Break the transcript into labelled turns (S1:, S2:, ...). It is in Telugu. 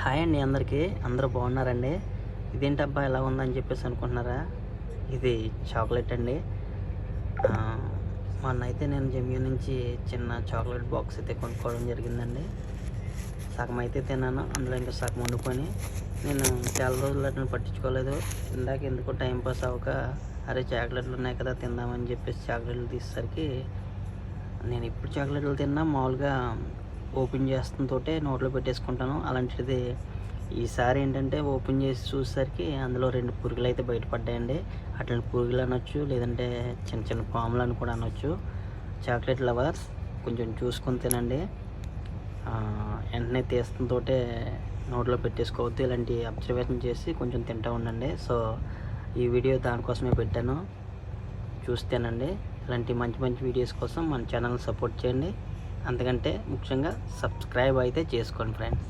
S1: హాయ్ అండి అందరికీ. అందరూ బాగున్నారండి? ఇదేంటబ్బా ఎలా ఉందని చెప్పేసి అనుకుంటున్నారా? ఇది చాక్లెట్ అండి. మొన్నైతే నేను జెమియో నుంచి చిన్న చాక్లెట్ బాక్స్ అయితే కొనుక్కోవడం జరిగిందండి. సగం అయితే తిన్నాను, అందులో ఇంకా సగం వండుకొని నేను చాలా రోజులు అట్లా పట్టించుకోలేదు. ఇందాక ఎందుకో టైంపాస్ అవ్వక అరే చాక్లెట్లు ఉన్నాయి కదా తిందామని చెప్పేసి చాక్లెట్లు తీసేసరికి నేను ఇప్పుడు చాక్లెట్లు తిన్నా మామూలుగా ఓపెన్ చేస్తుంటే నోట్లో పెట్టేసుకుంటాను. అలాంటిది ఈసారి ఏంటంటే ఓపెన్ చేసి చూసేసరికి అందులో 2 పురుగులు అయితే బయటపడ్డాయండి. అట్లాంటి పురుగులు అనొచ్చు, లేదంటే చిన్న చిన్న పాములు అని కూడా అనొచ్చు. చాక్లెట్ లవర్స్ కొంచెం చూసుకొని తినండి. వెంటనే తీస్తుంటే నోట్లో పెట్టేసుకోవద్దు. ఇలాంటి అబ్జర్వేషన్ చేసి కొంచెం తింటూ ఉండండి. సో ఈ వీడియో దానికోసమే పెట్టాను, చూస్తేనండి. ఇలాంటి మంచి మంచి వీడియోస్ కోసం మన ఛానల్ సపోర్ట్ చేయండి. అంతకంటే ముఖ్యంగా సబ్స్క్రైబ్ అయితే చేసుకోండి ఫ్రెండ్స్.